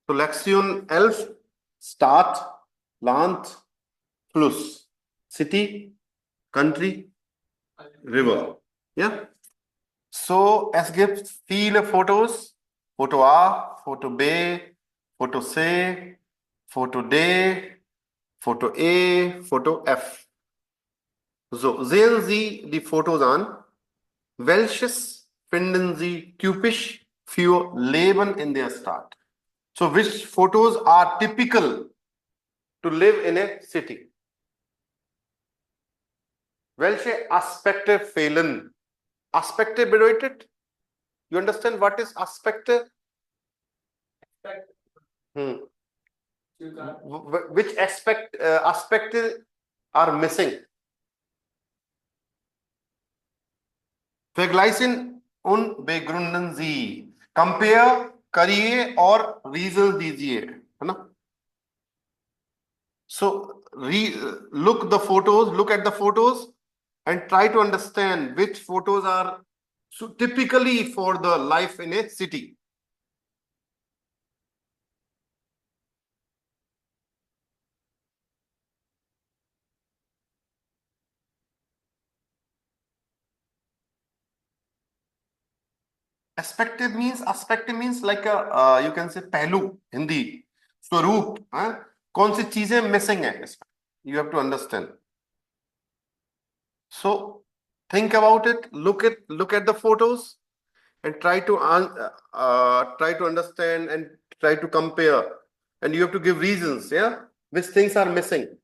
So Lektion 11, Stadt, Land, Fluss, City, Country, River. Yeah. So es gibt viele Fotos. Foto A, Foto B, Foto C, Foto D, Foto E, Foto F. So, sehen Sie die Fotos an. Welches finden Sie typisch für Leben in der Stadt? So, which photos are typical to live in a city? Welche Aspekte fehlen? Aspekte bedeutet? You understand what is Aspekte? Which aspekte are missing? Vergleichen und begründen Sie. Compare करिए और reason दीजिए, है ना? So look at the photos and try to understand which photos are typically for the life in a city. Aspect means like a you can say पहलू, हिंदी स्वरूप, कौन सी चीजें missing है इसमें, you have to understand. So think about it, look at the photos and try to understand and try to compare, and you have to give reasons, which things are missing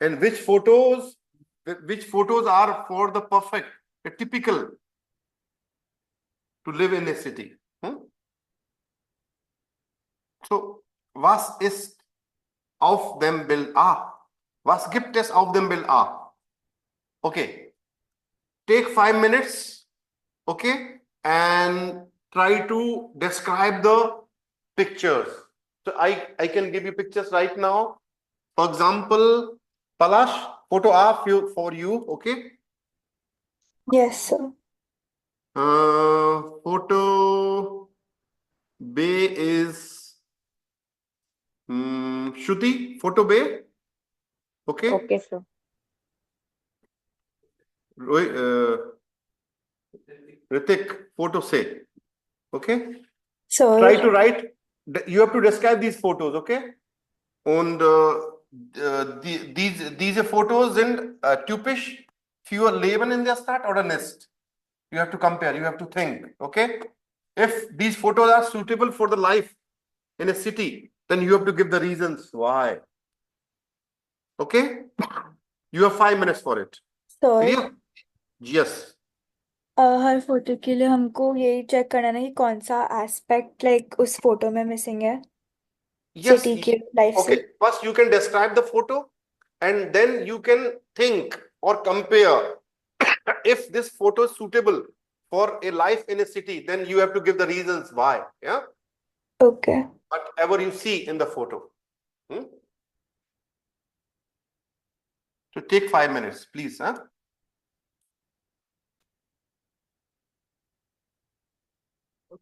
and which photos are for the perfect, typical to live in a city. So, was ist auf dem Bild A? Was gibt es auf dem Bild A? Okay, take 5 minutes, okay, and try to describe the pictures. So I can give you pictures right now. For example, Palash, photo A for you, okay? Yes, sir. Photo B is Shruti, photo B, okay? Okay, sir. Ritik, photo C, okay? Sir, Try to write, you have to describe these photos, okay? Und diese Fotos sind typisch für Leben in der Stadt oder nicht? You have to compare, you have to think, okay? If these photos are suitable for the life in a city, then you have to give the reasons why. Okay? You have 5 minutes for it. sir, Clear? Yes. Her photo के लिए हमको यही check करना है ना कि कौन सा एस्पेक्ट लाइक उस फोटो में मिसिंग है Yes. सिटी के लाइफ से. Okay. First, you can describe the photo, and then you can think or compare. If this photo is suitable for a life in a city, then you have to give the reasons why. Yeah. Okay. Whatever you see in the photo. So take 5 minutes, please.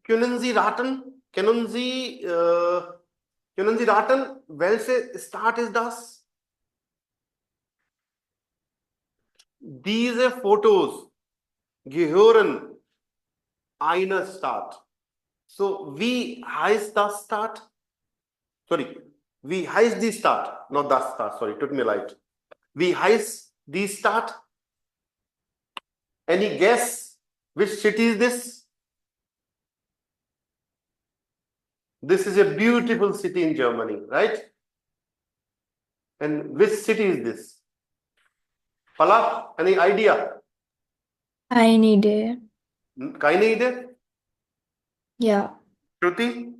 Können Sie raten, welche Stadt ist das? Diese Fotos gehören einer Stadt. So, wie heißt das Stadt? Sorry, wie heißt die Stadt? Not das Stadt, sorry, tut mir leid. Wie heißt die Stadt? Any guess which city is this? This is a beautiful city in Germany, right? And which city is this? Palaf, any idea? I need it. Keine Idee? Yeah. Shruti?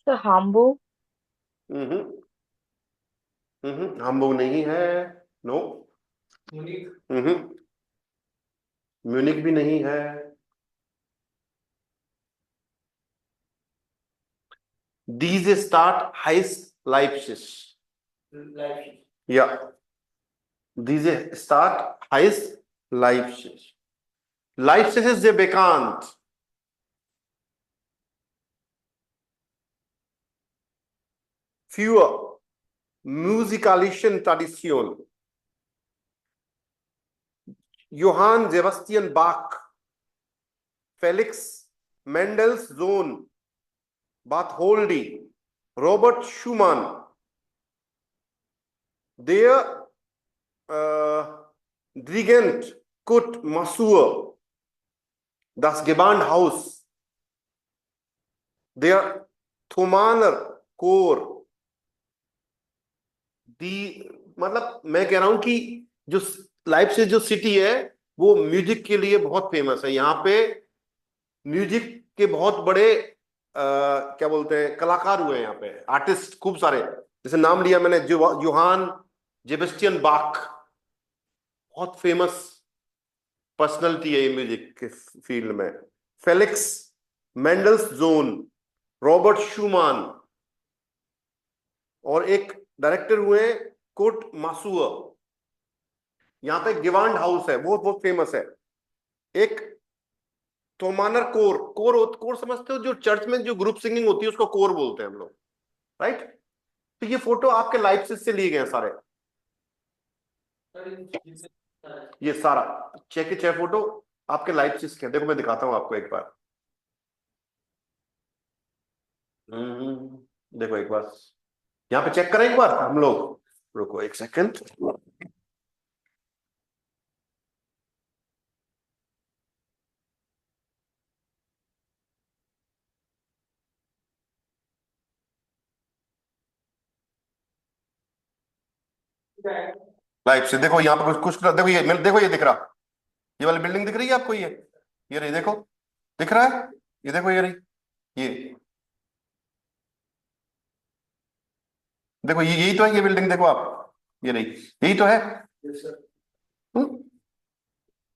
So Hamburg. hamburg नहीं है, no. Munich भी नहीं है. Diese Stadt heißt Leipzig. Ja. Diese Stadt heißt Leipzig. Leipzig ist sehr bekannt. für musikalischen Tradition. Johann Sebastian Bach, Felix Mendelssohn Bartholdy, Robert Schumann, der Dirigent Kurt Masur, das Gewandhaus, der Thomaner Chor, मतलब मैं कह रहा हूं कि जो Leipzig जो city है वो म्यूजिक के लिए बहुत फेमस है। यहाँ पे म्यूजिक के बहुत बड़े क्या बोलते हैं कलाकार हुए हैं यहाँ पे, आर्टिस्ट खूब सारे। जैसे नाम लिया मैंने जोहान जेबेस्टियन बाक, बहुत फेमस पर्सनैलिटी है ये म्यूजिक के फील्ड में। फेलिक्स मेंडल्सजोन, रॉबर्ट शूमान, और एक डायरेक्टर हुए कुर्ट मासुअर। यहाँ पे गिवांड हाउस है, वो बहुत फेमस है। एक तोमानर कोर, कोर समझते हो, जो चर्च में जो ग्रुप सिंगिंग होती है उसको कोर बोलते हैं हम लोग, राइट। तो ये फोटो आपके लाइफ से लिए गए हैं सारे, ये सारा 6 के 6 फोटो आपके लाइफ के। देखो मैं दिखाता हूं आपको एक बार। देखो एक बार यहाँ पे चेक करें एक बार हम लोग, रुको एक सेकंड। लाइफ से देखो यहाँ पे कुछ देखो, देखो ये दिख रहा, ये वाली बिल्डिंग दिख रही है आपको, ये रही, देखो दिख रहा है, ये देखो ये रही, ये देखो, ये यही तो है, ये बिल्डिंग देखो आप, ये रही, यही तो है।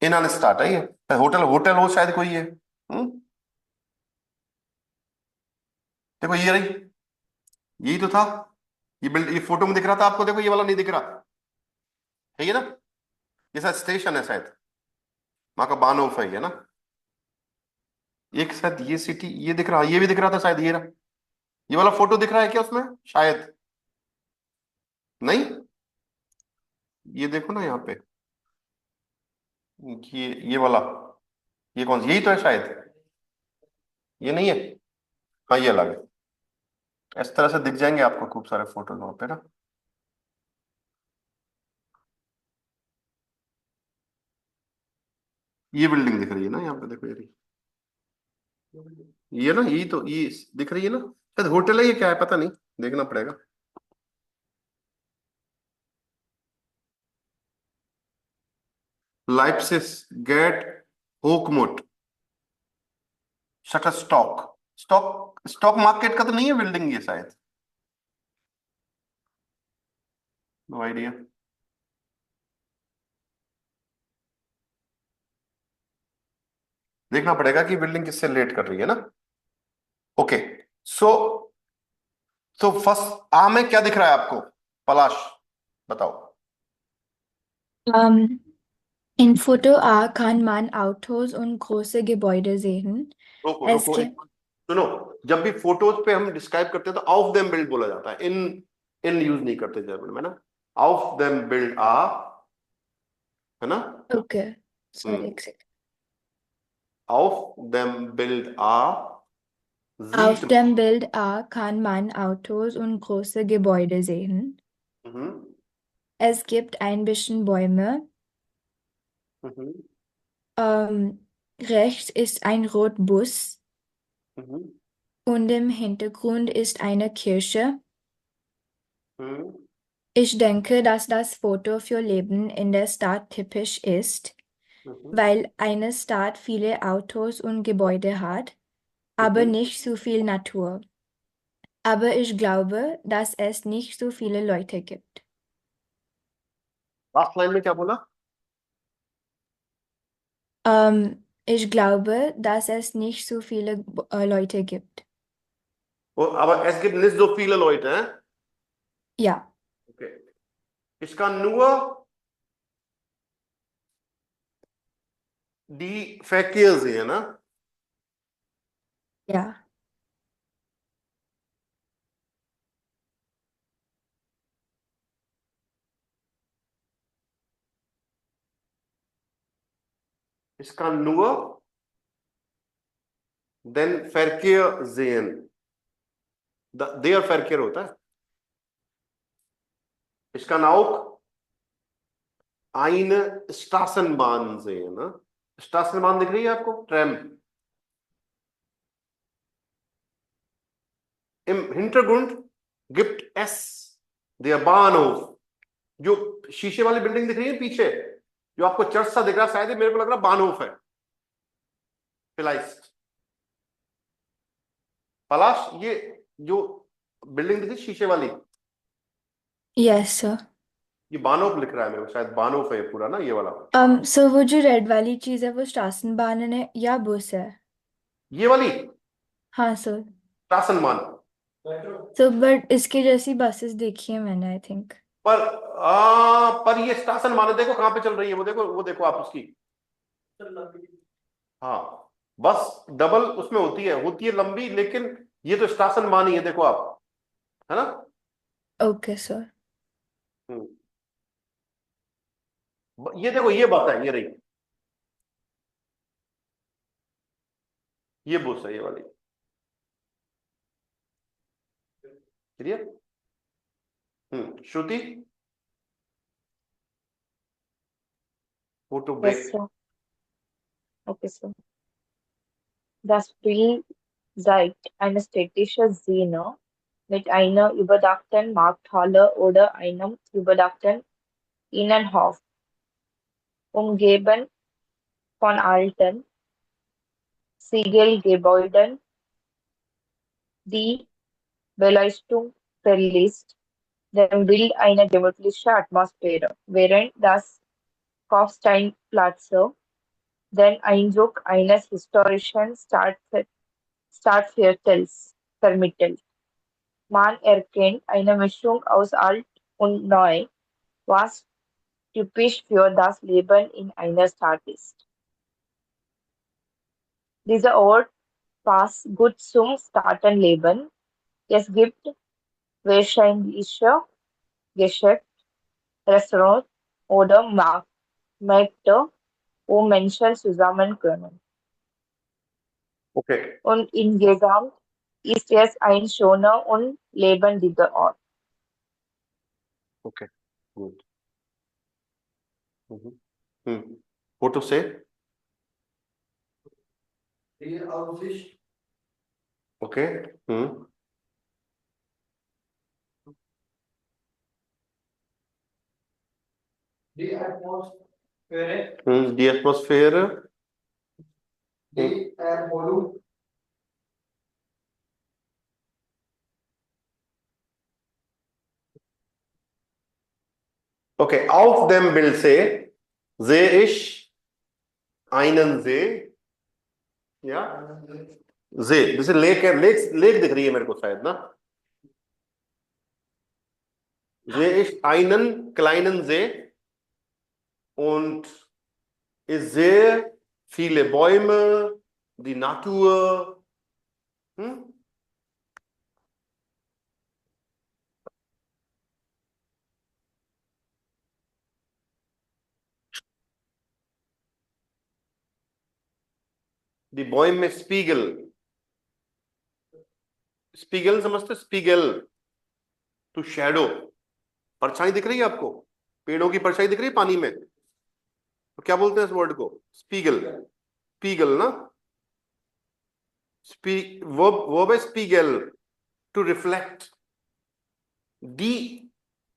इन्होंने स्टार्ट है, ये होटल होटल हो शायद कोई है। देखो ये रही, यही तो था, ये बिल्ड, ये फोटो में दिख रहा था आपको, देखो ये वाला नहीं दिख रहा है, ये ना, ये शायद स्टेशन है शायद, वहां का बानोफ है ये ना। एक शायद ये सिटी ये दिख रहा, ये भी दिख रहा था शायद, ये रहा, ये वाला फोटो दिख रहा है क्या उसमें शायद, नहीं, ये देखो ना यहाँ पे, ये वाला, ये कौन सा, यही तो है शायद, ये नहीं है, हाँ ये अलग है। इस तरह से दिख जाएंगे आपको खूब सारे फोटो वहां पे ना। ये बिल्डिंग दिख रही है ना यहाँ पे, देखो ये ना, यही तो ये दिख रही है ना, शायद होटल है, ये क्या है पता नहीं, देखना पड़ेगा। लाइप्सिस गेट होकमुट शटर स्टॉक, स्टॉक मार्केट का तो नहीं है बिल्डिंग ये शायद, नो आइडिया। देखना पड़ेगा कि बिल्डिंग किससे रिलेट कर रही है ना। ओके, सो तो फर्स्ट आ में क्या दिख रहा है आपको, पलाश बताओ। Ähm, in Foto A kann man Autos und große Gebäude sehen. रोको Es रोको gibt, सुनो, जब भी फोटोज पे हम डिस्क्राइब करते हैं तो ऑफ देम बिल्ड बोला जाता है, इन इन यूज नहीं करते जर्मन में ना। ऑफ देम बिल्ड आ, है ना। okay, sorry, exakt. ऑफ देम बिल्ड आ, Auf जीत। dem Bild A kann man Autos und große Gebäude sehen. Hmm Es gibt ein bisschen Bäume. Hmm Rechts ist ein Rotbus hmm und im Hintergrund ist eine Kirche. Hmm Ich denke, dass das Foto für Leben in der Stadt typisch ist, weil eine Stadt viele Autos und Gebäude hat, aber nicht so viel Natur. Aber ich glaube, dass es nicht so viele Leute gibt. Last line में क्या बोला। Ich glaube, dass es nicht so viele Leute gibt. वो अब es gibt nicht so viele Leute, हैं? Ja, Okay. इसका nur die Verkehrs है ना। ja. Ich kann nur, then Verkehr sehen. Der Verkehr होता है. Ich kann auch eine Straßenbahn sehen. Ne? Straßenbahn दिख रही है आपको? Tram. Im Hintergrund gibt es der Bahnhof. जो शीशे वाली बिल्डिंग दिख रही है पीछे, जो आपको चर्च सा दिख रहा है, शायद मेरे को लग रहा बानहोफ है. फिलाइस्ट. पलाश, ये जो बिल्डिंग दिख रही है शीशे वाली, Yes, sir. ये बानहोफ लिख रहा है मेरे को, शायद बानहोफ है ये पूरा ना, ये वाला. सर वो जो रेड वाली चीज है वो स्ट्रासनबाहन है या बस है? ये वाली हाँ सर. शासनमान. सर बट इसके जैसी बसेस देखी है मैंने, आई थिंक. पर ये शासनमान है. देखो कहां पे चल रही है, वो देखो आप उसकी. हाँ, बस डबल उसमें होती है लंबी, लेकिन ये तो शासनमान ही है, देखो आप, है ना. Okay sir. ये देखो, ये बात है, ये रही, ये बस है, ये वाली. Clear. Shruti, photo Yes, break. sir. Okay, sir. Das Spiel zeigt eine städtische Szene mit einer überdachten Markthalle oder einem überdachten Innenhof, umgeben von alten Ziegelgebäuden. Die Beleuchtung verlässt dem Bild eine gemütliche Atmosphäre, während das Kaufsteinplatz den Eindruck eines historischen Stadtviertels vermittelt. Man erkennt eine Mischung aus alt und neu, was typisch für das Leben in einer Stadt ist. Dieser Ort passt gut zum Stadtleben. Es gibt wahrscheinliche Geschäfte, Restaurants oder Märkte, wo Menschen zusammenkommen. Okay. Und insgesamt ist es ein schöner und lebendiger Ort. Okay, gut. What to say? Die Aussicht, Okay. die Atmosphäre, Die Atmosphäre. die Erholung, Okay, auf dem Bild sehe ich einen See. Ja, See. जैसे lake है, lake दिख रही है मेरे को शायद ना. Sehe ich einen kleinen See und ich sehe viele Bäume, die Natur. Die Bäume Spiegel. Spiegel समझते? Spiegel to shadow. परछाई दिख रही है आपको? पेड़ों की परछाई दिख रही है पानी में, तो क्या बोलते हैं इस वर्ड को? स्पीगल. स्पीगल ना, वर्ब है स्पीगल, टू रिफ्लेक्ट. डी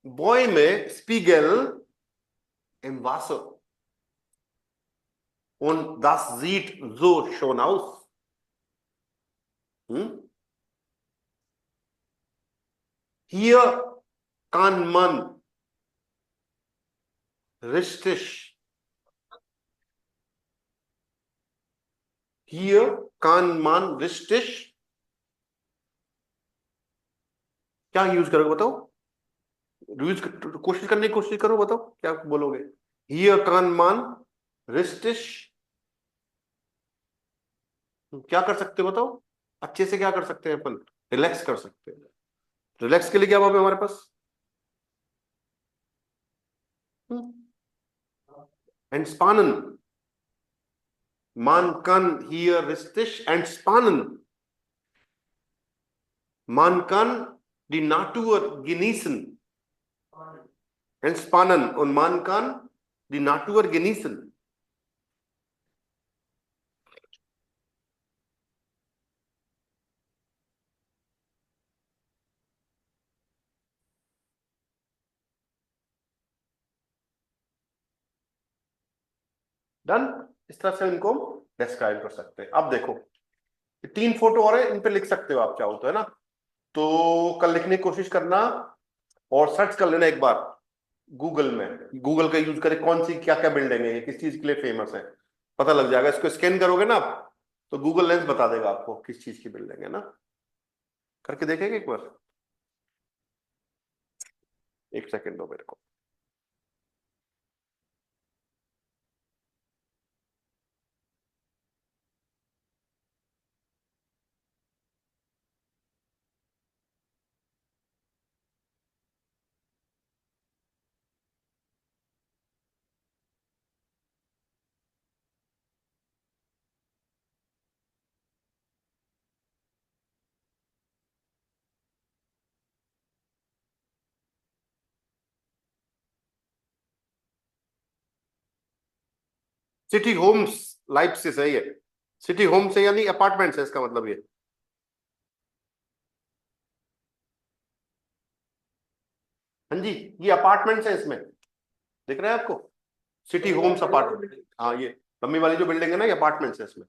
Bäume spiegeln im Wasser und das sieht so schön aus. Hier kann man richtig, hier kann man richtig, क्या यूज करोगे बताओ? यूज कोशिश करने की कोशिश करो, बताओ क्या बोलोगे? Hier kann man richtig, क्या कर सकते हो बताओ? अच्छे से क्या कर सकते हैं अपन? रिलैक्स कर सकते हैं. रिलैक्स के लिए क्या वर्ब है हमारे पास? Entspannen. Man kann hier richtig entspannen. Man kann die Natur genießen. Entspannen. Und man kann die Natur genießen. Done. इस तरह से इनको डिस्क्राइब कर सकते हैं। अब देखो, ये 3 फोटो और है, इन पे लिख सकते हो आप चाहो तो, है ना। तो कल लिखने की कोशिश करना और सर्च कर लेना एक बार गूगल में। गूगल का यूज करें, कौन सी क्या क्या बिल्डिंग है, ये किस चीज के लिए फेमस है, पता लग जाएगा। इसको स्कैन करोगे ना आप, तो गूगल लेंस बता देगा आपको किस चीज की बिल्डिंग है ना। करके देखेंगे एक बार। एक सेकंड दो मेरे को। सिटी होम्स लाइप्सिस है ये। सिटी होम्स है यानी अपार्टमेंट्स है, इसका मतलब ये। हाँ जी, ये अपार्टमेंट्स है इसमें, दिख रहा है आपको? City homes apartment. हाँ, ये लंबी वाली जो बिल्डिंग है ना, ये अपार्टमेंट्स है इसमें।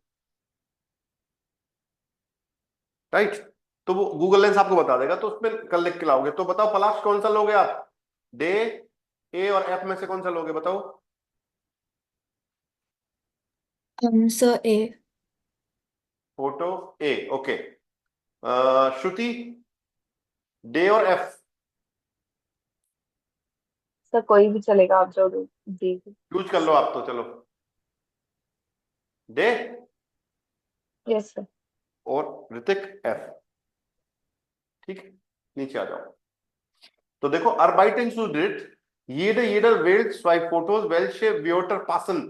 राइट। तो वो गूगल लेंस आपको बता देगा, तो उसमें कल लिख के लाओगे। तो बताओ पलाश, कौन सा लोगे आप? डे, ए और एफ में से कौन सा लोगे बताओ? Sir A. Photo A, okay. Shruti, day और एफ? सर कोई भी चलेगा, आप जो जी। यूज कर लो आप तो, चलो। Day yes sir. और ऋतिक एफ। ठीक है, नीचे आ जाओ। तो देखो, arbeiten zu dritt, jeder wählt 2 Fotos, welche Wörter passen.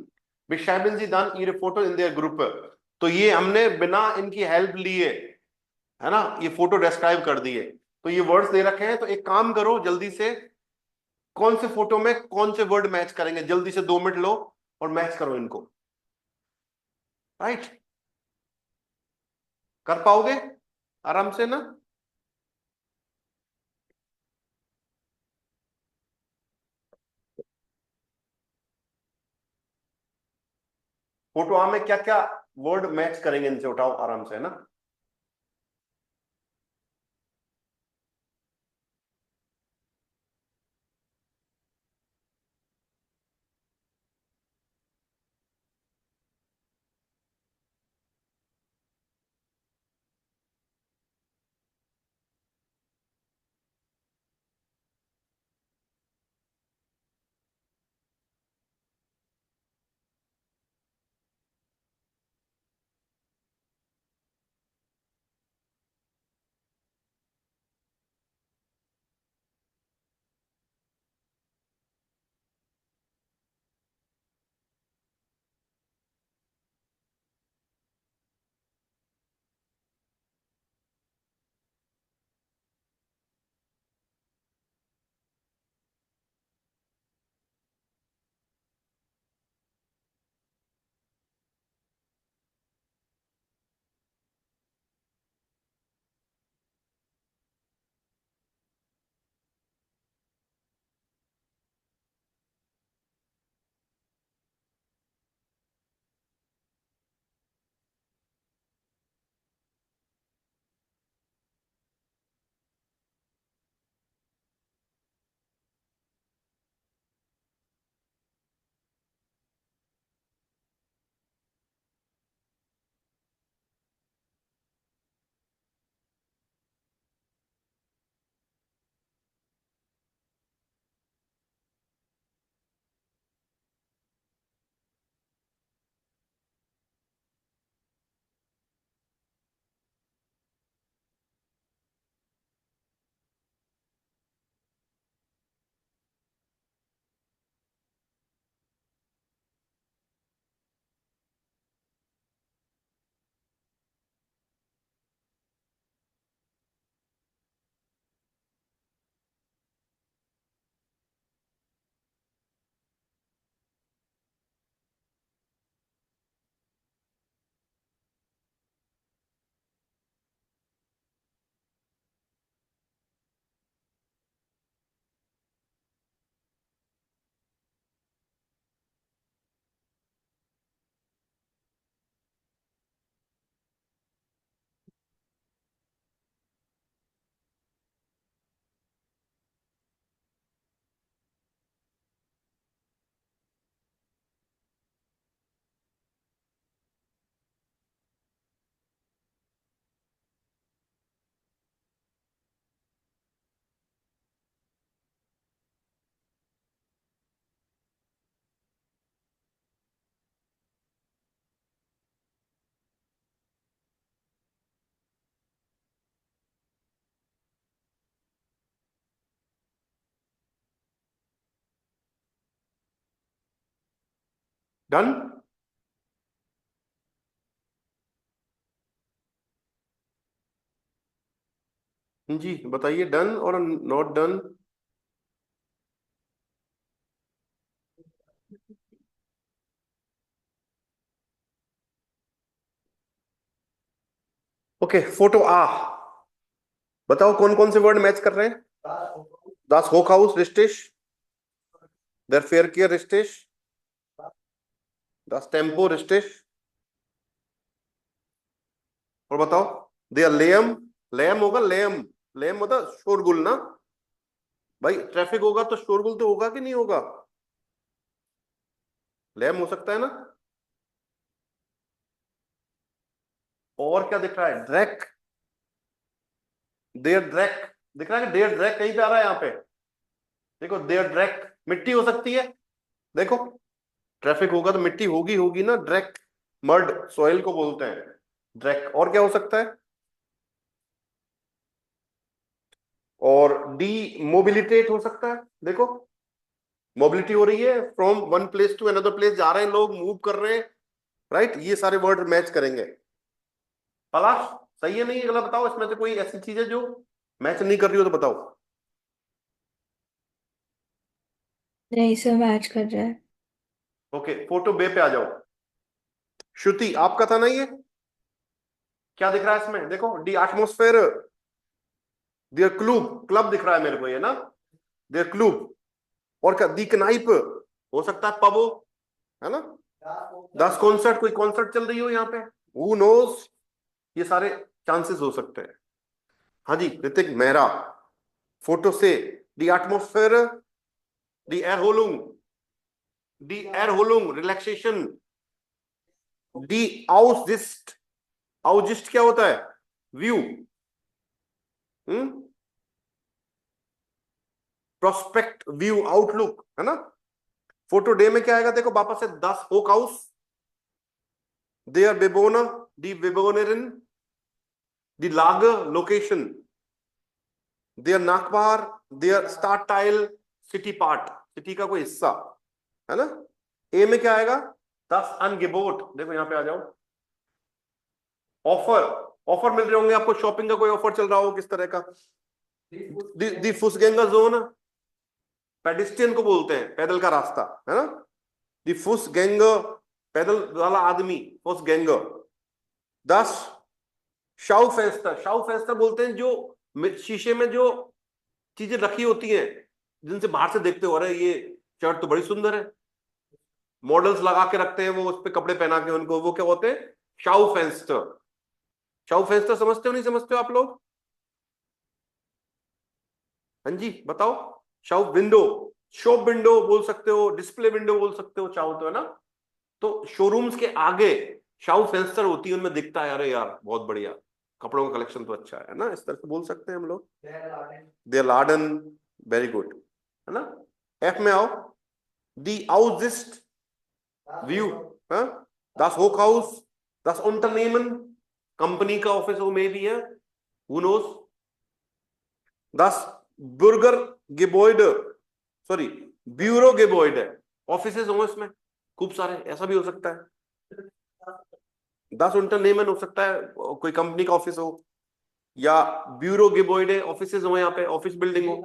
Beschreiben Sie dann Ihre Fotos in der Gruppe. तो ये हमने बिना इनकी हेल्प लिए, है ना, ये फोटो डिस्क्राइब कर दिए। तो ये वर्ड्स दे रखे हैं, तो एक काम करो जल्दी से, कौन से फोटो में कौन से वर्ड मैच करेंगे, जल्दी से 2 मिनट लो और मैच करो इनको। राइट, कर पाओगे आराम से ना? फोटो आ में क्या क्या वर्ड मैच करेंगे, इनसे उठाओ आराम से, है ना। डन? जी बताइए, डन और नॉट डन? ओके, फोटो आ, बताओ कौन कौन से वर्ड मैच कर रहे हैं? दास होक हाउस रिस्टिश, दर फेयर केयर रिस्टिश, दास टेम्पो रिस्टिश, और बताओ दे आर लेम, लेम होगा लेम, लेम मतलब शोरगुल ना भाई, ट्रैफिक होगा तो शोरगुल तो होगा कि नहीं होगा? लेम हो सकता है ना? और क्या दिख रहा है? ड्रैक, देयर ड्रैक, दिख रहा है कि देयर ड्रैक कहीं पे आ रहा है यहाँ पे? देखो देयर ड्रैक, मिट्टी हो सकती है, देखो ट्रैफिक होगा तो मिट्टी होगी होगी ना, ड्रैक मर्ड सॉइल को बोलते हैं ड्रैक। और क्या हो सकता है? और डी मोबिलिटेट हो सकता है, देखो मोबिलिटी हो रही है, from one place to another place जा रहे हैं लोग, मूव कर रहे हैं, राइट? ये सारे वर्ड मैच करेंगे। पलाश सही है नहीं अगला बताओ, इसमें से कोई ऐसी चीज है जो मैच नहीं कर रही हो तो बताओ। नहीं सर, मैच कर रहा है। ओके, फोटो बे पे आ जाओ। श्रुति आपका था ना ये? क्या दिख रहा है इसमें? देखो डी एटमोस्फेयर, देयर क्लूब, क्लब दिख रहा है मेरे को ये ना, देयर क्लूब। और क्या? दी कनाइप हो सकता है, पब हो, है ना? दस कॉन्सर्ट, कोई कॉन्सर्ट चल रही हो यहाँ पे, हु नोज, ये सारे चांसेस हो सकते हैं। हाँ जी ऋतिक मेहरा, फोटो से दी एटमोस्फेयर, दी एयर होलुंग, दी एयर होलुंग रिलैक्सेशन, दी आउजिस्ट, आउजिस्ट क्या होता है? व्यू, प्रोस्पेक्ट, व्यू, आउटलुक, है ना? फोटो डे में क्या आएगा? देखो वापस से दस होक हाउस, देयर बेबोना, दी बेबोनेरिन, दी लागर लोकेशन, देयर नाकबार, देयर स्टार्ट टाइल, सिटी पार्ट, सिटी का कोई हिस्सा, है ना? ए में क्या आएगा? दस अनगिबोट, देखो यहां पे आ जाओ, ऑफर, ऑफर मिल रहे होंगे आपको, शॉपिंग का कोई ऑफर चल रहा हो किस तरह का? दी फुसगैंगर जोन, पेडिस्ट्रियन को बोलते हैं, पैदल का रास्ता, है ना? दी फुसगैंगर, पैदल वाला आदमी, फुसगैंगर। 10 शाउ फेंस्टर, शाउ फेंस्टर बोलते हैं जो शीशे में जो चीजें रखी होती हैं, जिनसे बाहर से देखते हो अरे ये शर्ट तो बड़ी सुंदर है, मॉडल्स लगा के रखते हैं वो, उस पे कपड़े पहना के उनको, वो क्या होते हैं? शाउ फेंस्टर। शाउ फेंस्टर समझते हो नहीं समझते हो आप लोग? हाँ जी बताओ। शाउ विंडो, शॉप विंडो बोल सकते हो, डिस्प्ले विंडो बोल सकते हो चाहो तो, है ना? तो शोरूम्स के आगे शाउ फेंस्टर होती है, उनमें दिखता है अरे यार बहुत बढ़िया कपड़ों का कलेक्शन तो अच्छा है ना, इस तरह से बोल सकते हैं हम लोग। देयर लार्डन, वेरी गुड, है ना? एफ में आओ, दी आउजिस्ट व्यू, हाँ, das Hochhaus, das Unternehmen, company का ऑफिस हो मे भी है, who knows, das Bürgergebäude, sorry ब्यूरो गेबॉइड है, ऑफिसेज हो इसमें खूब सारे, ऐसा भी हो सकता है। 10 Unternehmen हो सकता है कोई कंपनी का ऑफिस हो, या ब्यूरो गेबॉइड है, ऑफिसेज हो यहाँ पे, ऑफिस बिल्डिंग हो।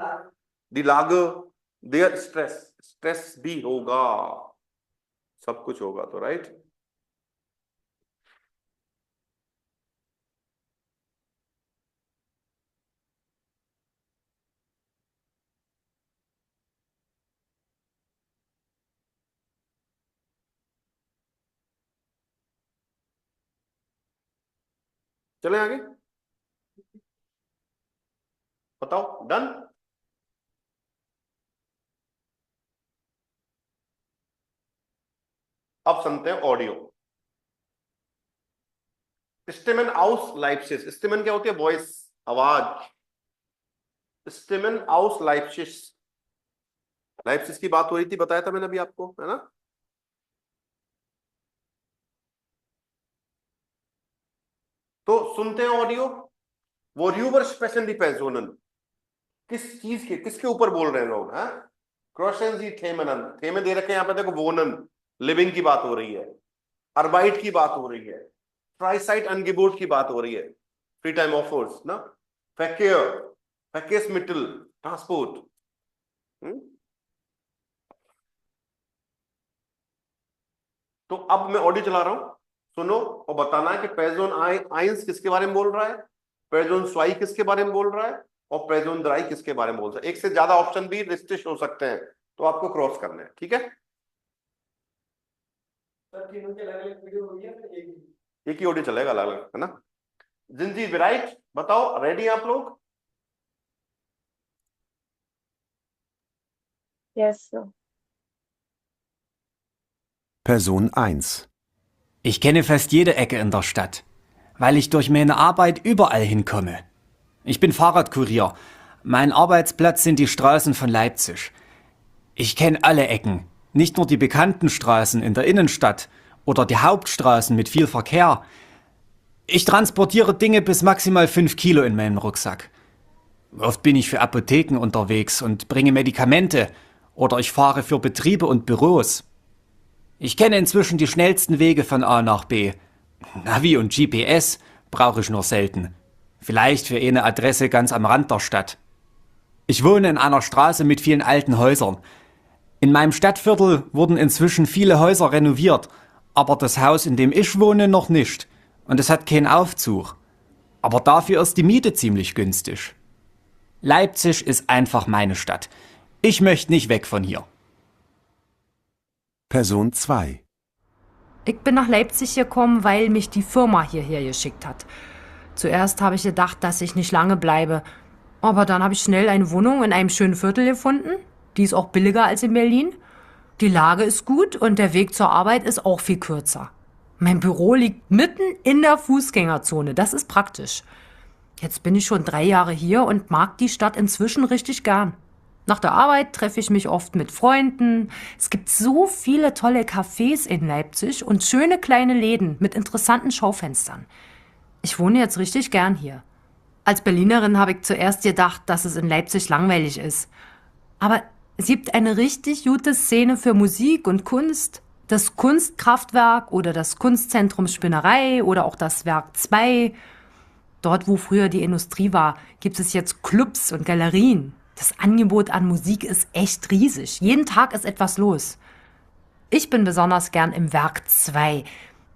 दी लागर, देयर स्ट्रेस, स्ट्रेस भी होगा, सब कुछ होगा तो, राइट? चले आगे, बताओ डन? अब सुनते हैं ऑडियो। स्टेमन आउस लाइप्सिस, स्टेमन क्या होती है? वॉइस, आवाज। स्टेमन आउस लाइप्सिस, लाइप्सिस की बात हो रही थी, बताया था मैंने अभी आपको, है ना? तो सुनते हैं audio. worüber sprechen die Personen, किस चीज के, किसके ऊपर बोल रहे हैं लोग? हाँ, क्रॉशन जी थेमनन, थेमे दे रखे हैं यहाँ पे देखो, वोनन, लिविंग की बात हो रही है, अर्बाइट की बात हो रही है, फ्राइसाइट अनगिबोट की बात हो रही है, फ्री टाइम ऑफर्स ना, फैकेयर, फैकेस मिटल, ट्रांसपोर्ट। तो अब मैं ऑडियो चला रहा हूं, सुनो और बताना है कि पेजोन आइंस किसके बारे में बोल रहा है, पेजोन स्वाई किसके बारे में बोल रहा है, और पेजोन द्राई किसके बारे में बोल रहा है। एक से ज्यादा ऑप्शन भी रिस्ट्रिक्ट हो सकते हैं, तो आपको क्रॉस करना है, ठीक है। सर तीनों की अलग अलग वीडियो होगी या फिर एक ही? एक ही ऑडियो चलेगा, अलग अलग, है ना। जिंजी राइट, बताओ रेडी आप लोग? Yes, sir. Person 1. Ich kenne fast jede Ecke in der Stadt, weil ich durch meine Arbeit überall hinkomme. Ich bin Fahrradkurier. Mein Arbeitsplatz sind die Straßen von Leipzig. Ich kenne alle Ecken, nicht nur die bekannten Straßen in der Innenstadt oder die Hauptstraßen mit viel Verkehr. Ich transportiere Dinge bis maximal 5 Kilo in meinem Rucksack. Oft bin ich für Apotheken unterwegs und bringe Medikamente oder ich fahre für Betriebe und Büros. Ich kenne inzwischen die schnellsten Wege von A nach B. Navi und GPS brauche ich nur selten. Vielleicht für eine Adresse ganz am Rand der Stadt. Ich wohne in einer Straße mit vielen alten Häusern. In meinem Stadtviertel wurden inzwischen viele Häuser renoviert, aber das Haus, in dem ich wohne, noch nicht. Und es hat keinen Aufzug. Aber dafür ist die Miete ziemlich günstig. Leipzig ist einfach meine Stadt. Ich möchte nicht weg von hier. Person 2. Ich bin nach Leipzig gekommen, weil mich die Firma hierher geschickt hat. Zuerst habe ich gedacht, dass ich nicht lange bleibe. Aber dann habe ich schnell eine Wohnung in einem schönen Viertel gefunden. Die ist auch billiger als in Berlin. Die Lage ist gut und der Weg zur Arbeit ist auch viel kürzer. Mein Büro liegt mitten in der Fußgängerzone. Das ist praktisch. Jetzt bin ich schon 3 Jahre hier und mag die Stadt inzwischen richtig gern. Nach der Arbeit treffe ich mich oft mit Freunden. Es gibt so viele tolle Cafés in Leipzig und schöne kleine Läden mit interessanten Schaufenstern. Ich wohne jetzt richtig gern hier. Als Berlinerin habe ich zuerst gedacht, dass es in Leipzig langweilig ist. Aber es gibt eine richtig gute Szene für Musik und Kunst. Das Kunstkraftwerk oder das Kunstzentrum Spinnerei oder auch das Werk 2. Dort, wo früher die Industrie war, gibt es jetzt Clubs und Galerien. Das Angebot an Musik ist echt riesig. Jeden Tag ist etwas los. Ich bin besonders gern im Werk 2.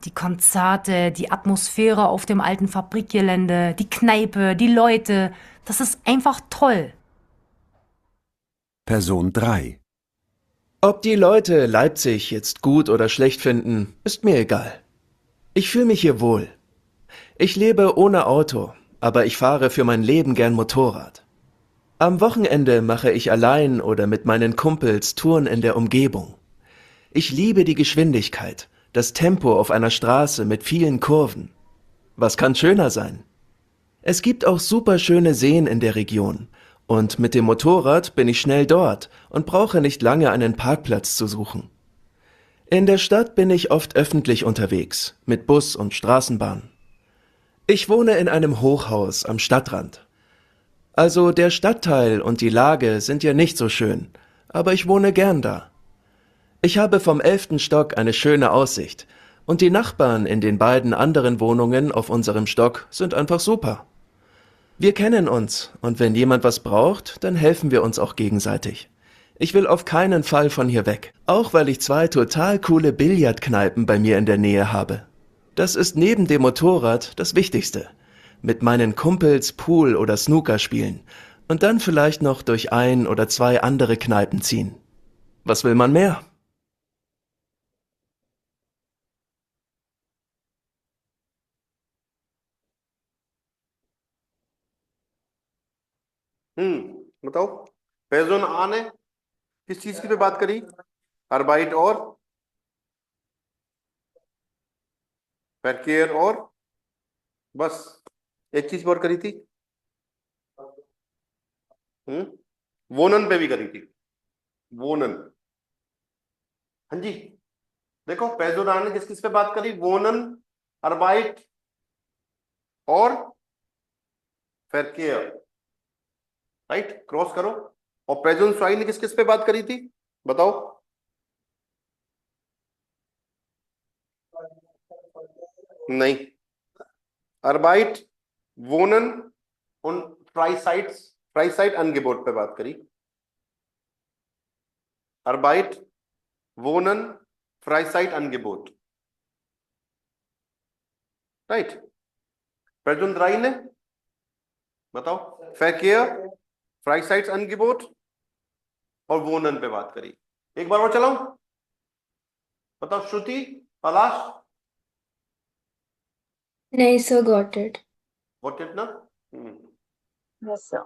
Die Konzerte, die Atmosphäre auf dem alten Fabrikgelände, die Kneipe, die Leute. Das ist einfach toll. Person 3. Ob die Leute Leipzig jetzt gut oder schlecht finden, ist mir egal. Ich fühle mich hier wohl. Ich lebe ohne Auto, aber ich fahre für mein Leben gern Motorrad. Am Wochenende mache ich allein oder mit meinen Kumpels Touren in der Umgebung. Ich liebe die Geschwindigkeit, das Tempo auf einer Straße mit vielen Kurven. Was kann schöner sein? Es gibt auch super schöne Seen in der Region. Und mit dem Motorrad bin ich schnell dort und brauche nicht lange einen Parkplatz zu suchen. In der Stadt bin ich oft öffentlich unterwegs, mit Bus und Straßenbahn. Ich wohne in einem Hochhaus am Stadtrand. Also der Stadtteil und die Lage sind ja nicht so schön, aber ich wohne gern da. Ich habe vom 11. Stock eine schöne Aussicht und die Nachbarn in den beiden anderen Wohnungen auf unserem Stock sind einfach super. Wir kennen uns und wenn jemand was braucht, dann helfen wir uns auch gegenseitig. Ich will auf keinen Fall von hier weg, auch weil ich 2 total coole Billardkneipen bei mir in der Nähe habe. Das ist neben dem Motorrad das Wichtigste. Mit meinen Kumpels Pool oder Snooker spielen und dann vielleicht noch durch 1 oder 2 andere Kneipen ziehen. Was will man mehr? बताओ पेजोन आ ने किस चीज की पे बात करी, अर्बाइट और फैकेयर और बस एक चीज और करी थी, वोनन पे भी करी थी, वोनन। हाँ जी देखो पेजोन आ ने किस किस पे बात करी, वोनन, अर्बाइट और फैकेयर, राइट, क्रॉस करो। और पेजोन स्वाई ने किस किस पे बात करी थी बताओ? नहीं, Arbeit, wohnen und Freizeit Angebot पे बात करी। Arbeit, wohnen, Freizeit Angebot, right? Person 3 ने बताओ, Verkehr, Freizeit Angebot और wohnen पे बात करी। एक बार और चलाऊं, बताओ श्रुति, पलाश, नहीं, sir, got it. what it ना? Yes, sir.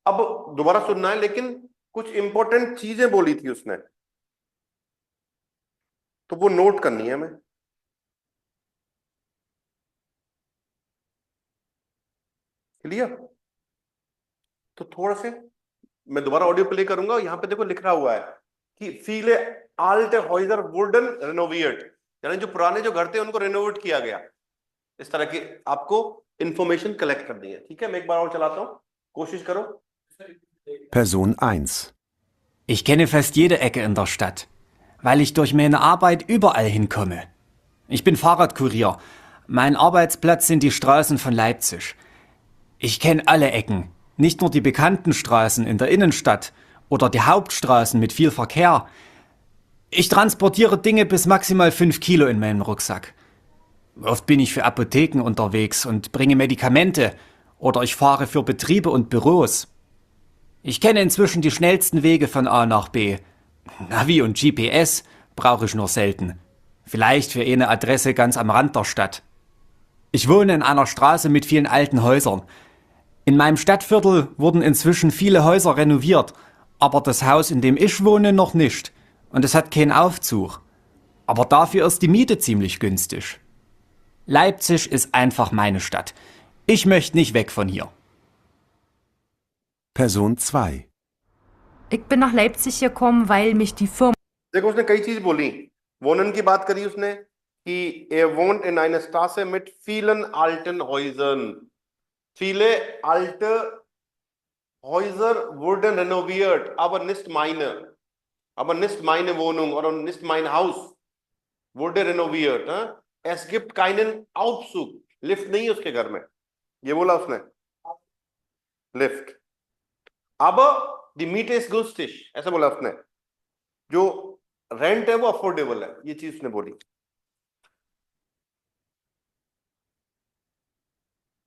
अब दोबारा सुनना है, लेकिन कुछ इंपॉर्टेंट चीजें बोली थी उसने, तो वो नोट करनी है हमें। क्लियर? तो थोड़ा से मैं दोबारा ऑडियो प्ले करूंगा। यहां पे देखो लिखा हुआ है कि फीले आल्ट हॉइजर वुडन रेनोवेट, यानी जो पुराने जो घर थे उनको रेनोवेट किया गया। इस तरह की आपको इंफॉर्मेशन कलेक्ट करनी है। ठीक है, मैं एक बार और चलाता हूं, कोशिश करो। Person 1. Ich kenne fast jede Ecke in der Stadt, weil ich durch meine Arbeit überall hinkomme. Ich bin Fahrradkurier. Mein Arbeitsplatz sind die Straßen von Leipzig. Ich kenne alle Ecken, nicht nur die bekannten Straßen in der Innenstadt oder die Hauptstraßen mit viel Verkehr. Ich transportiere Dinge bis maximal 5 Kilo in meinem Rucksack. Oft bin ich für Apotheken unterwegs und bringe Medikamente oder ich fahre für Betriebe und Büros. Ich kenne inzwischen die schnellsten Wege von A nach B. Navi und GPS brauche ich nur selten. Vielleicht für eine Adresse ganz am Rand der Stadt. Ich wohne in einer Straße mit vielen alten Häusern. In meinem Stadtviertel wurden inzwischen viele Häuser renoviert, aber das Haus, in dem ich wohne, noch nicht. Und es hat keinen Aufzug. Aber dafür ist die Miete ziemlich günstig. Leipzig ist einfach meine Stadt. Ich möchte nicht weg von hier. Person 2. Ich bin nach Leipzig gekommen, weil mich die Firma देखो उसने कई चीज बोली। वोनन की बात करी उसने कि er wohnt in einer Straße mit vielen alten Häusern. Viele alte Häuser wurden renoviert, aber nicht meine. Aber nicht meine Wohnung oder nicht mein Haus wurde renoviert. Es gibt keinen Aufzug. Lift नहीं है उसके घर में, ये बोला उसने, lift. अब दी meet is गुस्टिश, ऐसा बोला उसने, जो रेंट है वो अफोर्डेबल है, ये चीज उसने बोली।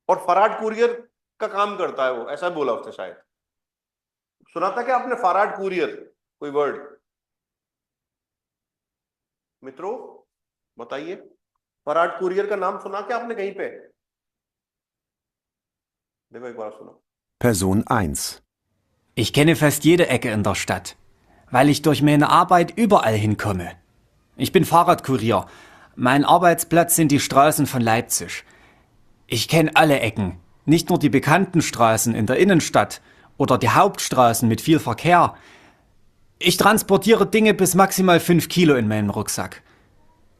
और फराड कुरियर का काम करता है वो, ऐसा बोला उसने शायद। सुना था क्या आपने फराड कुरियर, कोई वर्ड मित्रों बताइए, फराड कुरियर का नाम सुना क्या आपने कहीं पे? देखो एक बार सुनो। Person 1. Ich kenne fast jede Ecke in der Stadt, weil ich durch meine Arbeit überall hinkomme. Ich bin Fahrradkurier. Mein Arbeitsplatz sind die Straßen von Leipzig. Ich kenne alle Ecken, nicht nur die bekannten Straßen in der Innenstadt oder die Hauptstraßen mit viel Verkehr. Ich transportiere Dinge bis maximal 5 Kilo in meinem Rucksack.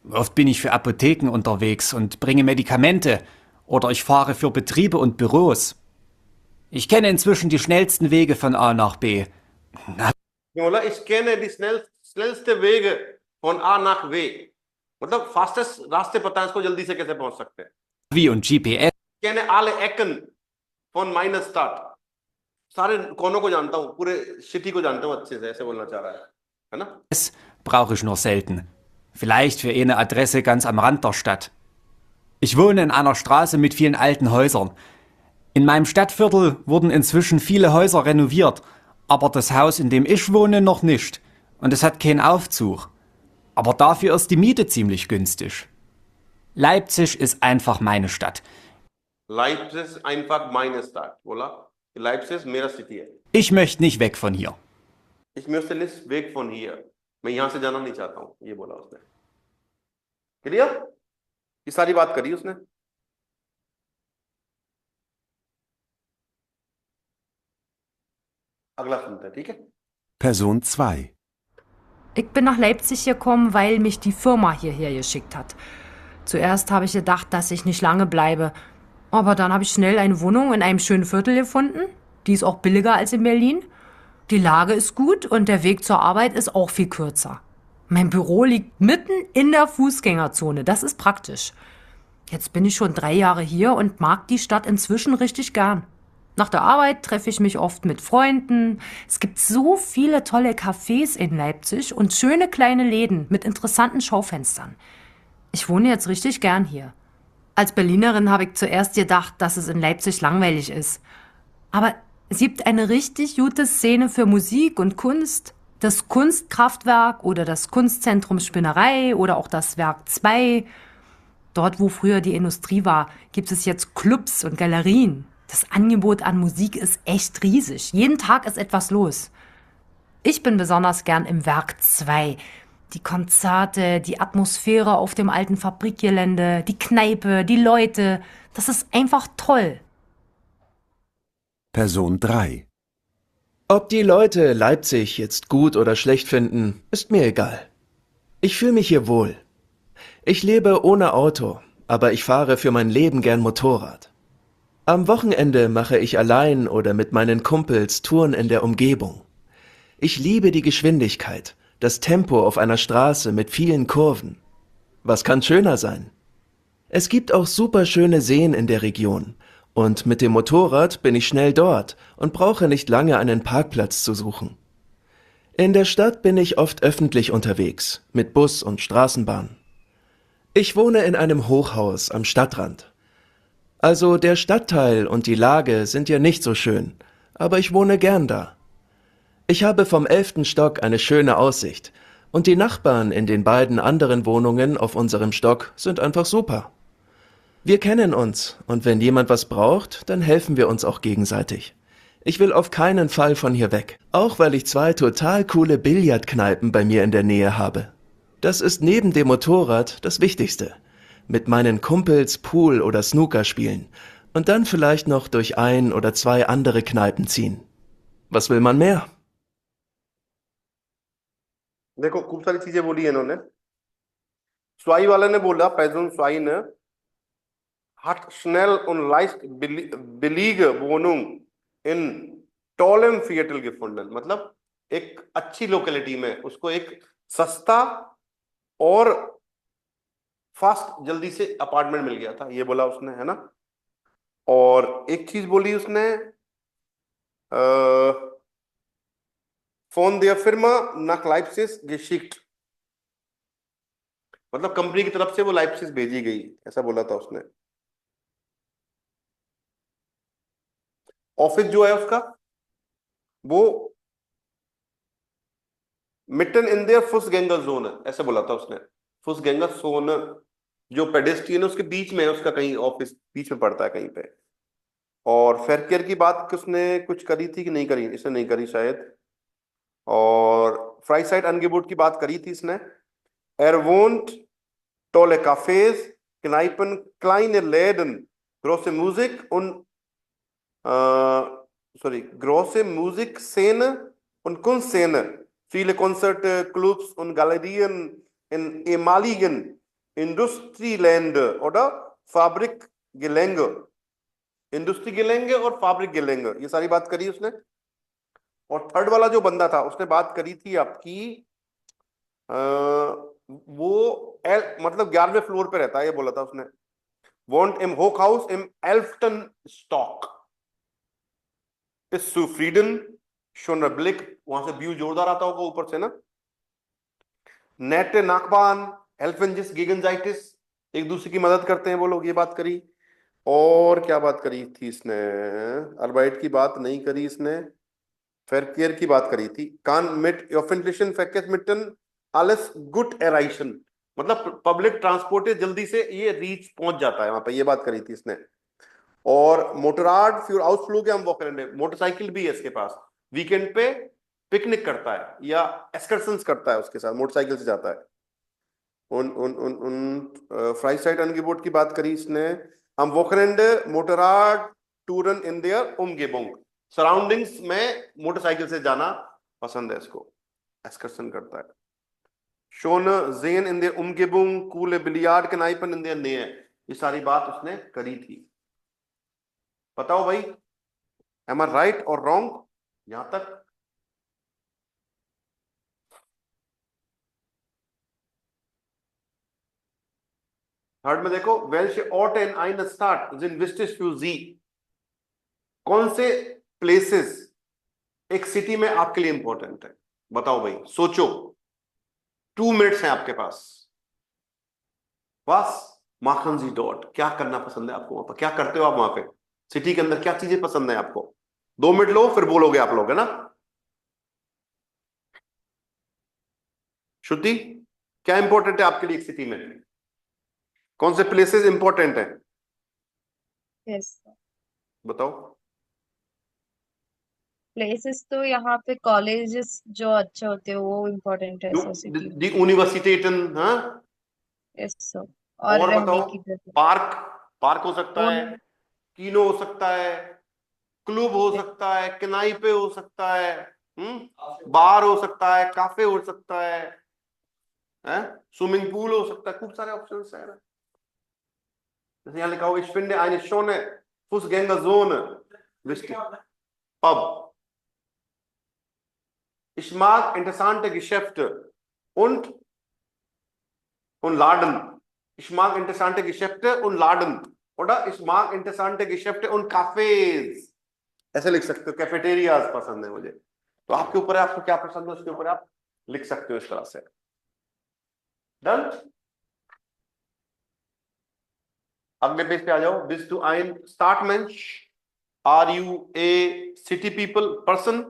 Oft bin ich für Apotheken unterwegs und bringe Medikamente oder ich fahre für Betriebe und Büros. Ich kenne inzwischen die schnellsten Wege von A nach B. बोला ich kenne die schnellste Wege von A nach B, मतलब fastest रास्ते पता है इसको, जल्दी से कैसे पहुंच सकते हैं। Navi und GPS Ich kenne alle Ecken von meiner Stadt, सारे कोनों को जानता हूँ, पूरे सिटी को जानता हूँ अच्छे से, ऐसे बोलना चाह रहा है ना? brauche ich nur selten. Vielleicht für eine Adresse ganz am Rand der Stadt. Ich wohne in einer Straße mit vielen alten Häusern. In meinem Stadtviertel wurden inzwischen viele Häuser renoviert, aber das Haus, in dem ich wohne, noch nicht. Und es hat keinen Aufzug. Aber dafür ist die Miete ziemlich günstig. Leipzig ist einfach meine Stadt. Leipzig ist einfach meine Stadt, बोला Leipzig ist मेरा city है। Ich möchte nicht weg von hier. Ich möchte nicht weg von hier, मैं यहां से जाना नहीं चाहता हूँ, ये बोला उसने। क्लियर? ये सारी बात करी उसने। अगला सुनते हैं, ठीक है? Person 2. Ich bin nach Leipzig gekommen, weil mich die Firma hierher geschickt hat. Zuerst habe ich gedacht, dass ich nicht lange bleibe, Aber dann habe ich schnell eine Wohnung in einem schönen Viertel gefunden. Die ist auch billiger als in Berlin. Die Lage ist gut und der Weg zur Arbeit ist auch viel kürzer. Mein Büro liegt mitten in der Fußgängerzone. Das ist praktisch. Jetzt bin ich schon 3 Jahre hier und mag die Stadt inzwischen richtig gern. Nach der Arbeit treffe ich mich oft mit Freunden. Es gibt so viele tolle Cafés in Leipzig und schöne kleine Läden mit interessanten Schaufenstern. Ich wohne jetzt richtig gern hier. Als Berlinerin habe ich zuerst gedacht, dass es in Leipzig langweilig ist. Aber es gibt eine richtig gute Szene für Musik und Kunst. Das Kunstkraftwerk oder das Kunstzentrum Spinnerei oder auch das Werk 2. Dort, wo früher die Industrie war, gibt es jetzt Clubs und Galerien. Das Angebot an Musik ist echt riesig. Jeden Tag ist etwas los. Ich bin besonders gern im Werk 2. Die Konzerte, die Atmosphäre auf dem alten Fabrikgelände, die Kneipe, die Leute. Das ist einfach toll. Person 3. Ob die Leute Leipzig jetzt gut oder schlecht finden, ist mir egal. Ich fühle mich hier wohl. Ich lebe ohne Auto, aber ich fahre für mein Leben gern Motorrad. Am Wochenende mache ich allein oder mit meinen Kumpels Touren in der Umgebung. Ich liebe die Geschwindigkeit, das Tempo auf einer Straße mit vielen Kurven. Was kann schöner sein? Es gibt auch super schöne Seen in der Region. Und mit dem Motorrad bin ich schnell dort und brauche nicht lange einen Parkplatz zu suchen. In der Stadt bin ich oft öffentlich unterwegs, mit Bus und Straßenbahn. Ich wohne in einem Hochhaus am Stadtrand. Also der Stadtteil und die Lage sind ja nicht so schön, aber ich wohne gern da. Ich habe vom 11. Stock eine schöne Aussicht und die Nachbarn in den beiden anderen Wohnungen auf unserem Stock sind einfach super. Wir kennen uns und wenn jemand was braucht, dann helfen wir uns auch gegenseitig. Ich will auf keinen Fall von hier weg, auch weil ich 2 total coole Billardkneipen bei mir in der Nähe habe. Das ist neben dem Motorrad das Wichtigste. Mit meinen Kumpels Pool oder Snooker spielen und dann vielleicht noch durch 1 oder 2 andere Kneipen ziehen. Was will man mehr? देखो खूब सारी चीजें बोली है इन्होंने। स्वाई वाले ने बोला, पैजन स्वाई ने, hat schnell und leicht billige Wohnung in tollem Viertel gefunden। मतलब एक अच्छी लोकेलिटी में उसको एक सस्ता और फास्ट जल्दी से अपार्टमेंट मिल गया था, ये बोला उसने, है ना। और एक चीज बोली उसने, von der Firma nach Leipzig geschickt, मतलब कंपनी की तरफ से वो लाइप्सिस भेजी गई, ऐसा बोला था उसने। ऑफिस जो है उसका वो मिटन इन देयर फुसगैंगर जोन है, ऐसे बोला था उसने। फुसगैंगर जोन जो पेडेस्ट्रियन है उसके बीच में है, उसका कहीं ऑफिस बीच में पड़ता है कहीं पे। और फेरकेयर की बात उसने कुछ करी थी कि नहीं करी, इसने नहीं करी शायद। और फ्राइसाइड अंगेबुट की बात करी थी इसने। Er wohnt tolle Cafés, Kneipen, kleine Läden, große Musik und große Musikszene und Kunstszene, viele Konzerte, Clubs und Galerien in ehemaligen Industrieländer oder Fabrikgelände, Industriegelände और Fabrikgelände, ये सारी बात करी उसने। और थर्ड वाला जो बंदा था उसने बात करी थी आपकी, वो मतलब 11वें फ्लोर पे रहता है, ये बोला था उसने। Wohnt im Hochhaus im 11. Stock. Ist zufrieden, schöner Blick, वहां से व्यू जोरदार आता होगा ऊपर से ना। Nette Nachbarn, helfen sich gegenseitig, एक दूसरे की मदद करते हैं वो लोग, ये बात करी। और क्या बात करी थी इसने, अर्बाइट की बात नहीं करी इसने, फेरकेयर की बात करी थी। कान मिट öffentlichen Verkehrsmitteln alles gut erreichen, मतलब पब्लिक ट्रांसपोर्ट जल्दी से ये रीच पहुंच जाता है वहां पे, ये बात करी थी इसने। और मोटराड फ्यूर आउटफ्लू के हम वॉकरेंडे, मोटरसाइकिल भी है इसके पास, वीकेंड पे पिकनिक करता है या एक्सकर्शंस करता है उसके साथ, मोटरसाइकिल से जाता है। उन फ्राइसाइड अंगेबुट की बात करी इसने। हम वॉकरेंडे मोटराड टूरन इन देयर उमगेबुंग, सराउंडिंग्स में मोटरसाइकिल से जाना पसंद है इसको, एक्सकर्शन करता है। Schöne Seen in der Umgebung, coole Billardkneipen in der Nähe, ये सारी बात उसने करी थी। बताओ भाई, एम आई राइट और रॉन्ग यहां तक? थर्ड में देखो, वेल्श ऑट एन आइन स्टार्ट जिन विस्टिस फ्यू जी। कौन से प्लेसेस एक सिटी में आपके लिए इंपॉर्टेंट है? बताओ भाई, सोचो, 2 मिनट्स हैं आपके पास। बस माखन जी डॉट, क्या करना पसंद है आपको वहां पर? क्या करते हो आप वहां पे? सिटी के अंदर क्या चीजें पसंद है आपको? 2 मिनट लो, फिर बोलोगे आप लोग, है ना? श्रुति, क्या इंपॉर्टेंट है आपके लिए एक सिटी में? कौन से प्लेसेस इंपॉर्टेंट है? यस, बताओ। प्लेसेस तो यहाँ पे कॉलेजेस जो अच्छे होते हैं वो इम्पोर्टेंट है सर सिटी में। दी यूनिवर्सिटेटन, हाँ। Yes sir. और और रहने बताओ। की जगह पार्क, पार्क हो सकता वो है, कीनो हो सकता है, क्लब हो सकता है, किनाइपे हो सकता है, बार हो सकता है, काफे हो सकता है, स्विमिंग पूल हो सकता है, खूब सारे ऑप्शंस है ना। जैसे यहाँ लिखा हो, ich finde eine schöne Fußgängerzone wichtig, Pub. Ich mag interessante Geschäfte und Laden. Ich mag interessante Geschäfte und Laden. Oder ich mag interessante Geschäfte und Cafés. ऐसे लिख सकते हो, कैफेटेरियाज पसंद है मुझे। तो आपके ऊपर है, आपको क्या पसंद है उसके ऊपर आप लिख सकते हो इस तरह से। डन। अगले पेज पे आ जाओ। Bist du ein Stadtmensch? Are you a city people person?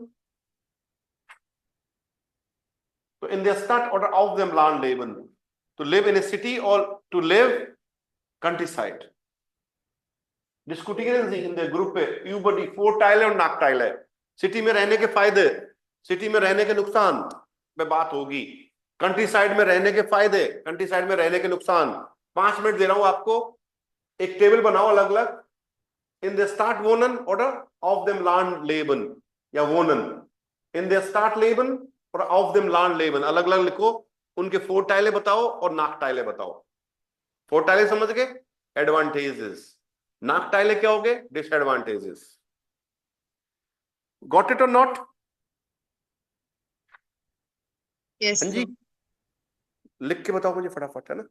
So in der Stadt oder auf dem Land leben? To live in a city or to live countryside? Diskutieren Sie in der Gruppe über die Vorteile und Nachteile. City में रहने के फायदे, city में रहने के नुकसान पे बात होगी। कंट्री साइड में रहने के फायदे, कंट्री साइड में रहने के नुकसान। 5 मिनट दे रहा हूं आपको, एक टेबल बनाओ अलग अलग। इन द स्टार्ट वोनन oder auf dem Land leben या वोनन। इन द स्टार्ट लेबन और auf dem Land leben अलग अलग लिखो। उनके फोरटाइले बताओ और नाकटाइले बताओ। फोरटाइले समझ गए? एडवांटेजेस। नाकटाइले क्या हो गए? डिसएडवांटेजेस। गॉट इट और नॉट? यस हाँ जी, सर। लिख के बताओ मुझे फटाफट, है ना?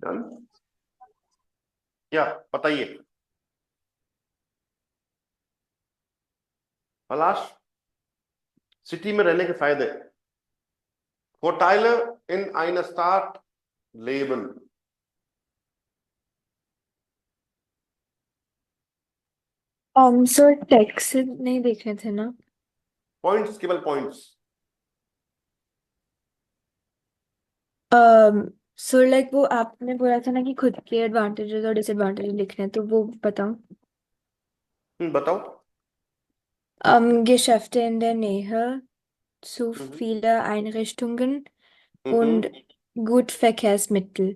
डन। क्या बताइए पलाश, सिटी में रहने के फायदे। Vorteile in einer Stadt leben। So text नहीं देखने थे ना। पॉइंट्स, केवल पॉइंट्स। सो लाइक वो आपने बोला था ना कि खुद के एडवांटेजेस और डिसएडवांटेजेस लिखने, तो वो बताओ। बताओ। Geschäfte in der Nähe zu Mhm. viele Einrichtungen Mhm. und gut Verkehrsmittel.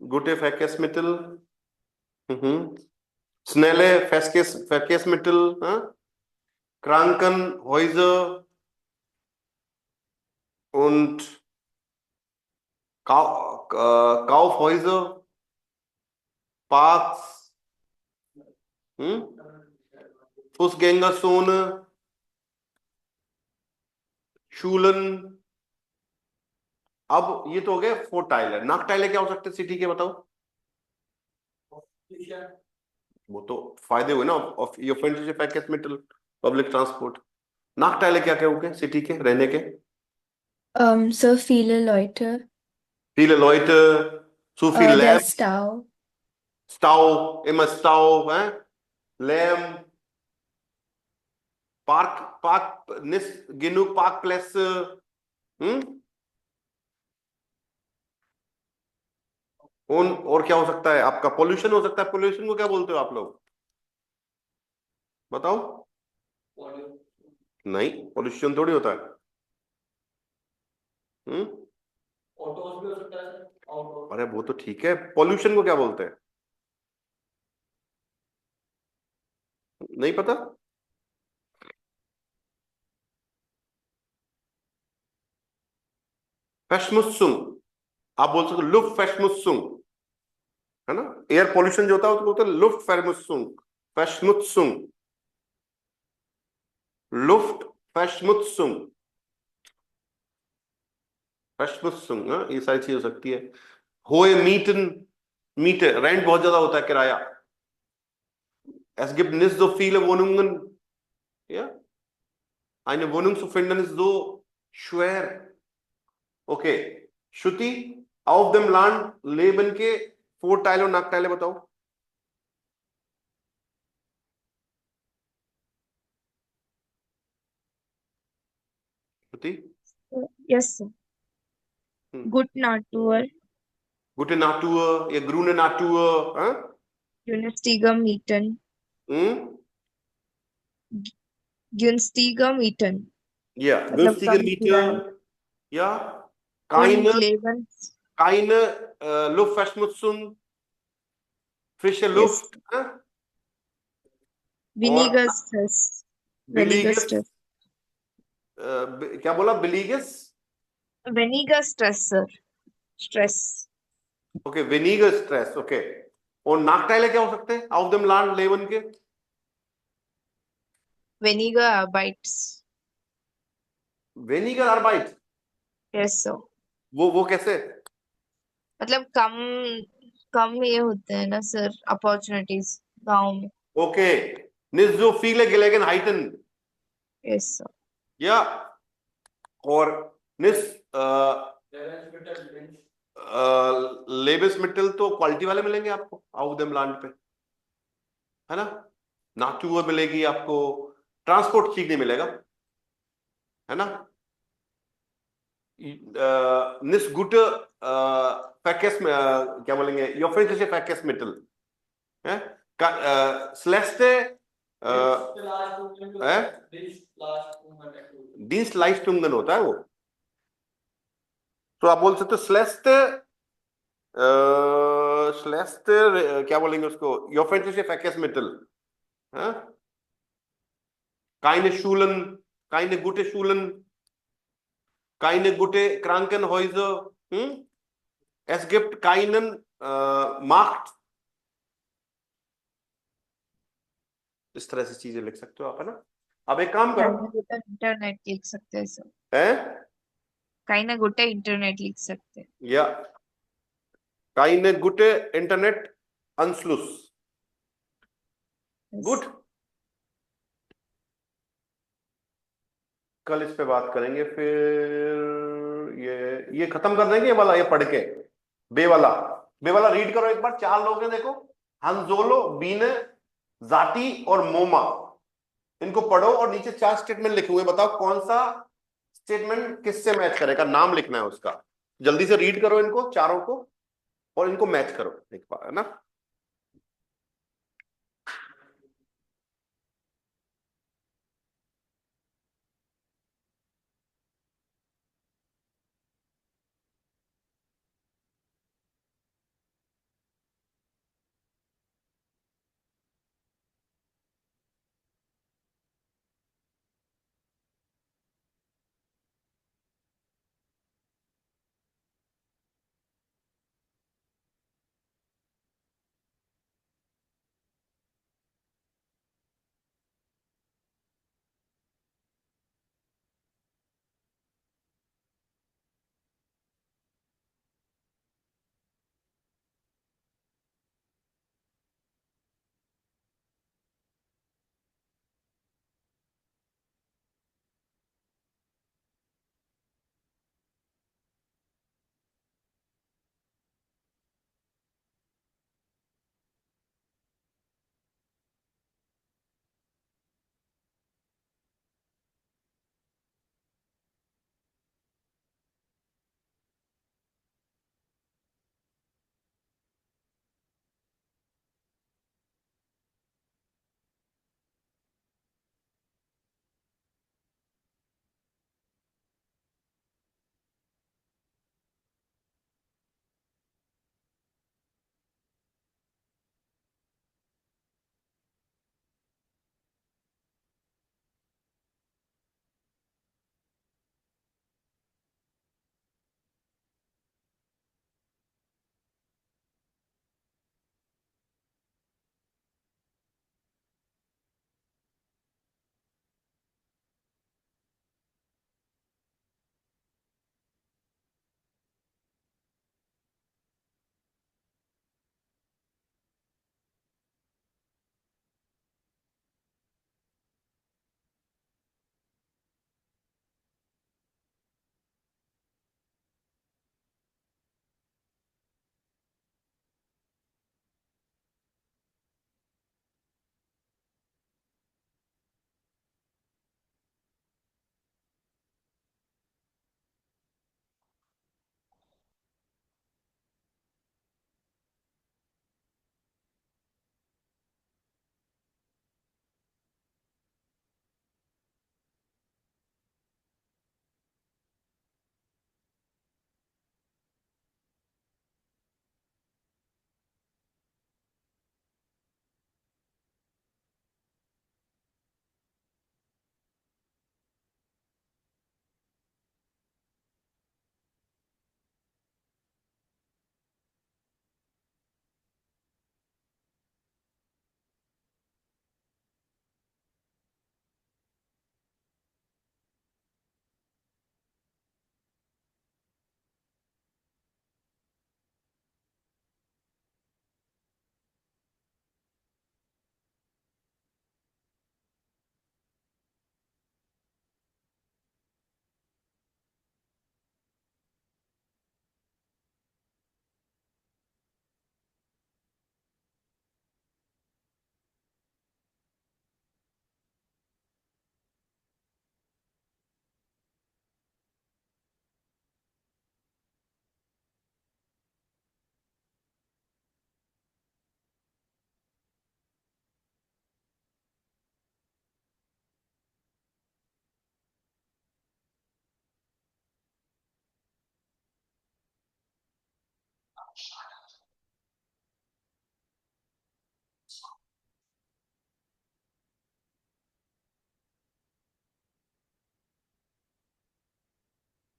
Gute Verkehrsmittel, schnelle Verkehrsmittel, Krankenhäuser und Kaufhäuser, Parks, Fußgängerzone, Schulen। अब ये तो हो गए फोर टाइलर। नाक टाइलर क्या हो सकते हैं सिटी के, बताओ। वो तो फायदे हुए ना ऑफ योर फ्रेंडशिप पैकेज मिटल पब्लिक ट्रांसपोर्ट। नाक टाइलर क्या क्या हो गए सिटी के रहने के। So viele Leute, Viele Leute, zu viel der Lärm, Stau, Stau, immer Stau, Lärm, nicht genug Parkplätze, और क्या हो सकता है आपका, पोल्यूशन हो सकता है। पोल्यूशन को क्या बोलते हो आप लोग, बताओ। नहीं, पोल्यूशन थोड़ी होता है। ऑटोज भी हो सकता है सर। अरे वो तो ठीक है, पोल्यूशन को क्या बोलते हैं, नहीं पता। Verschmutzung, आप बोल सकते हो Luftverschmutzung, है ना। एयर पोल्यूशन जो होता है उसको बोलते हैं Luftverschmutzung, Verschmutzung, Luftverschmutzung, Verschmutzung, ये सारी चीज हो सकती है। होए मीटन, मीटर रेंट बहुत ज्यादा होता है, किराया। Es gibt nicht so viele Wohnungen, ja, eine Wohnung zu finden ist so schwer। Okay, Shruti, auf dem Land leben के फोर टाइल और नाक टाइले बताओ। श्रुति। Yes, sir. Good Natur, Gute Natur, या grüne Natur, günstiger Mieten, günstiger Mieten. ja, मतलब günstige कम Miete, किराए ja, und keine, Lebens, keine Luftverschmutzung, frische Luft, weniger और Stress, weniger billiges, Stress, क्या बोला, billiges, weniger Stress, sir. Stress, okay, weniger stress, okay. और नाक टाइले क्या हो सकते हैं auf dem Land leben के, weniger Arbeits. weniger Arbeit, Yes, sir. वो कैसे। मतलब कम कम ये होते हैं ना सर अपॉर्चुनिटीज गांव में। Okay, nicht so viele Gelegenheiten, yes sir. ja, और nicht लेबेसमिटल तो क्वालिटी वाले मिलेंगे आपको आउट देम लैंड पे, है ना। नाटुअर मिलेगी आपको, ट्रांसपोर्ट ठीक नहीं मिलेगा, है ना। निस गुट पैकेज में क्या बोलेंगे, योर फ्रेंच से पैकेज मिटल है, स्लेस्टे डीस लाइस्टुंगन होता है वो। तो आप बोल सकते हो स्लेस्टे, स्लेस्टे क्या बोलेंगे उसको, योर फ्रेंच से पैकेज मिटल, keine Schulen, keine gute Schulen, keine gute Krankenhäuser, es gibt keinen Markt। इस तरह से चीजें लिख सकते हो आप, है ना। अब एक काम करो, इंटरनेट लिख सकते हैं सर, है काही ना गोटे इंटरनेट लिख सकते हैं। या Keine gute Internetanschluss. Yes. Good. कल इस पे बात करेंगे फिर। ये खत्म कर देंगे ये वाला, ये पढ़ के बे वाला रीड करो एक बार। 4 लोग हैं देखो, हंजोलो, बीने, जाती और मोमा। इनको पढ़ो और नीचे 4 स्टेटमेंट लिखे हुए, बताओ कौन सा स्टेटमेंट किससे मैच करेगा, नाम लिखना है उसका। जल्दी से रीड करो इनको चारों को और इनको मैच करो एक बार, है ना।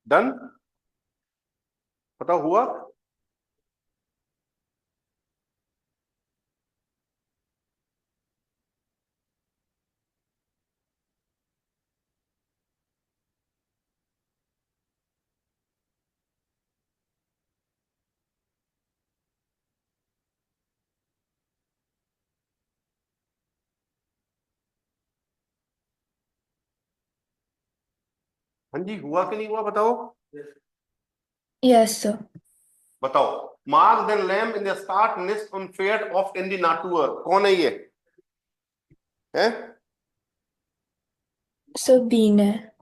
डन, पता हुआ। हाँ जी, हुआ कि नहीं हुआ बताओ? Yes, sir. बताओ। मार्क देन लैम्प इन द स्टार्ट नेस्ट ऑन फेयर ऑफ इन द नाटुअर, कौन है ये? है So, Biene.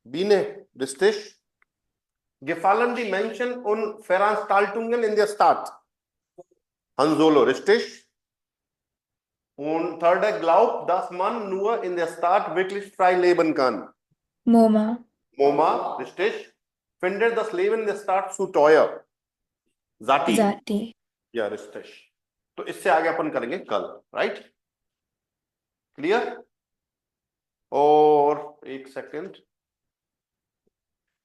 Biene, richtig. Gefallen die Menschen und Veranstaltungen in der Stadt? Han Solo, richtig. Und third, glaubt, dass man nur in der Stadt wirklich frei leben kann. Moma. Moma, richtig. Findet das Leben in der Stadt zu teuer? Zati. Zati. या रिश्तेश। तो इससे आगे अपन करेंगे कल, right? Clear? और एक second,